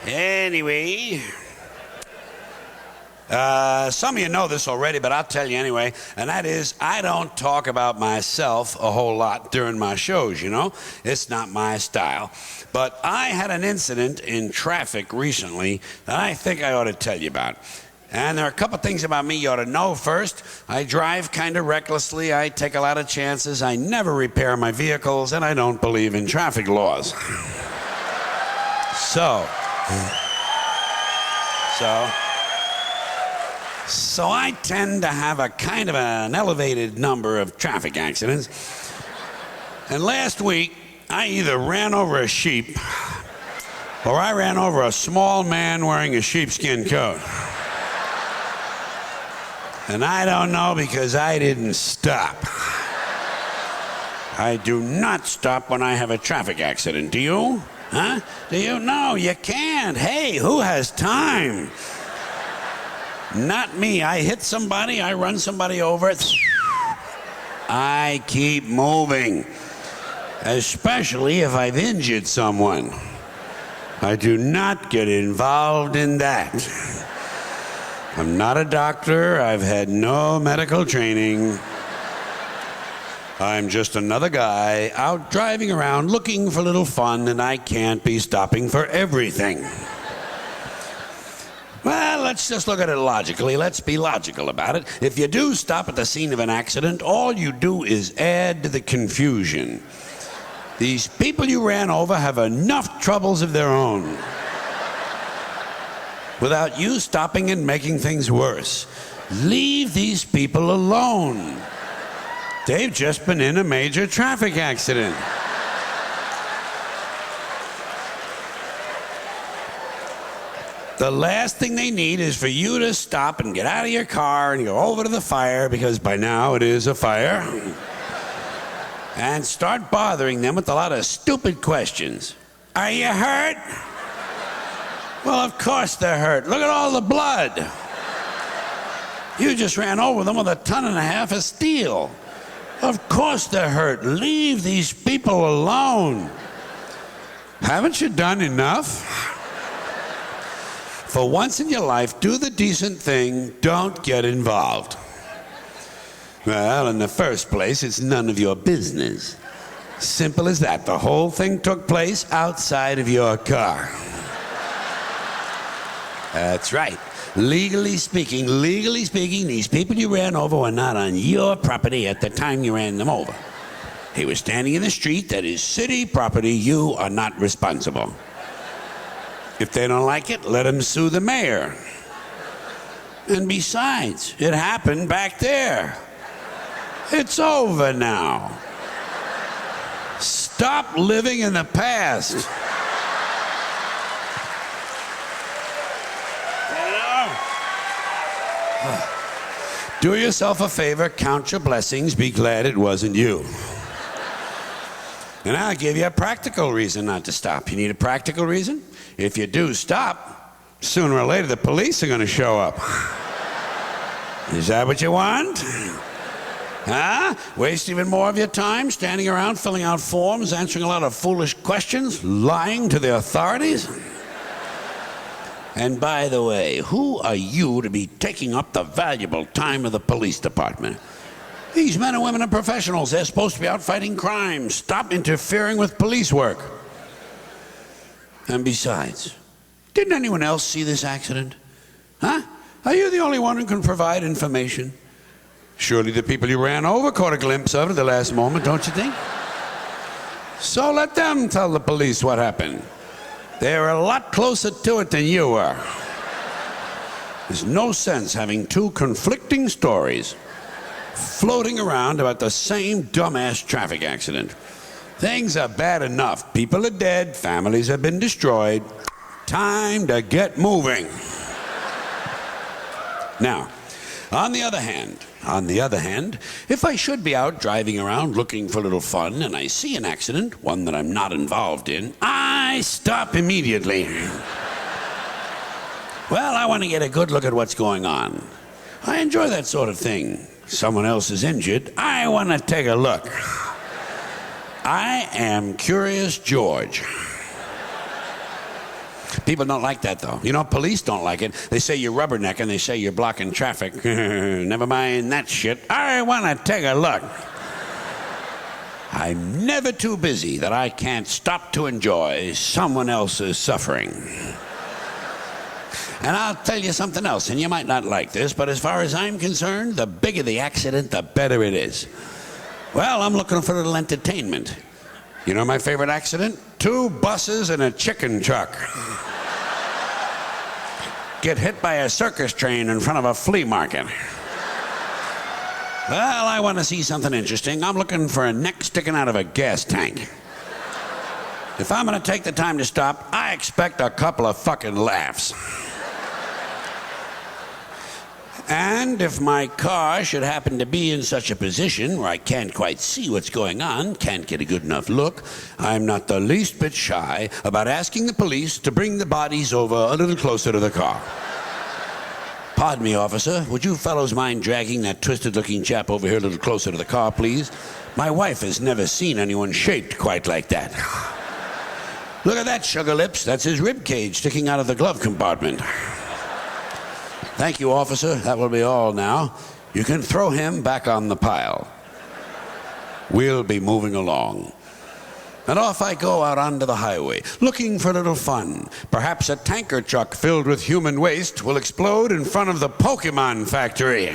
Anyway, some of you know this already, but I'll tell you anyway, and that is I don't talk about myself a whole lot during my shows, you know. It's not my style. But I had an incident in traffic recently that I think I ought to tell you about. And there are a couple things about me you ought to know. First, I drive kind of recklessly. I take a lot of chances. I never repair my vehicles, and I don't believe in traffic laws. So I tend to have a kind of an elevated number of traffic accidents. And last week, I either ran over a sheep or I ran over a small man wearing a sheepskin coat. And I don't know because I didn't stop. I do not stop when I have a traffic accident. Do you? Huh? Do you? No, you can't. Hey, who has time? Not me. I hit somebody, I run somebody over. I keep moving. Especially if I've injured someone. I do not get involved in that. I'm not a doctor. I've had no medical training. I'm just another guy out driving around looking for a little fun, and I can't be stopping for everything. Well, let's just look at it logically. Let's be logical about it. If you do stop at the scene of an accident, all you do is add to the confusion. These people you ran over have enough troubles of their own without you stopping and making things worse. Leave these people alone. They've just been in a major traffic accident. The last thing they need is for you to stop and get out of your car and go over to the fire, because by now it is a fire, and start bothering them with a lot of stupid questions. Are you hurt? Well, of course they're hurt. Look at all the blood. You just ran over them with 1.5 tons of steel. Of course they're hurt. Leave these people alone. Haven't you done enough? For once in your life, do the decent thing. Don't get involved. Well, in the first place, it's none of your business. Simple as that. The whole thing took place outside of your car. That's right. Legally speaking, these people you ran over were not on your property at the time you ran them over. They were standing in the street that is city property. You are not responsible. If they don't like it, let them sue the mayor. And besides, it happened back there. It's over now. Stop living in the past. Do yourself a favor, count your blessings, be glad it wasn't you. And I'll give you a practical reason not to stop. You need a practical reason? If you do stop, sooner or later the police are going to show up. Is that what you want? Huh? Waste even more of your time standing around filling out forms, answering a lot of foolish questions, lying to the authorities? And by the way, who are you to be taking up the valuable time of the police department? These men and women are professionals. They're supposed to be out fighting crime. Stop interfering with police work. And besides, didn't anyone else see this accident? Huh? Are you the only one who can provide information? Surely the people you ran over caught a glimpse of it at the last moment, don't you think? So let them tell the police what happened. They're a lot closer to it than you are. There's no sense having two conflicting stories floating around about the same dumbass traffic accident. Things are bad enough. People are dead, families have been destroyed. Time to get moving. Now, on the other hand, if I should be out driving around looking for a little fun and I see an accident, one that I'm not involved in, I stop immediately. Well, I want to get a good look at what's going on. I enjoy that sort of thing. Someone else is injured, I want to take a look. I am Curious George. People don't like that, though. You know, police don't like it. They say you're rubbernecking. They say you're blocking traffic. Never mind that shit. I want to take a look. I'm never too busy that I can't stop to enjoy someone else's suffering. And I'll tell you something else, and you might not like this, but as far as I'm concerned, the bigger the accident, the better it is. Well, I'm looking for a little entertainment. You know my favorite accident? 2 buses and a chicken truck. Get hit by a circus train in front of a flea market. Well, I want to see something interesting. I'm looking for a neck sticking out of a gas tank. If I'm going to take the time to stop, I expect a couple of fucking laughs. And if my car should happen to be in such a position where I can't quite see what's going on, can't get a good enough look, I'm not the least bit shy about asking the police to bring the bodies over a little closer to the car. Pardon me, officer. Would you fellows mind dragging that twisted-looking chap over here a little closer to the car, please? My wife has never seen anyone shaped quite like that. Look at that, sugar lips. That's his rib cage sticking out of the glove compartment. Thank you, officer. That will be all now. You can throw him back on the pile. We'll be moving along. And off I go out onto the highway, looking for a little fun. Perhaps a tanker truck filled with human waste will explode in front of the Pokemon factory.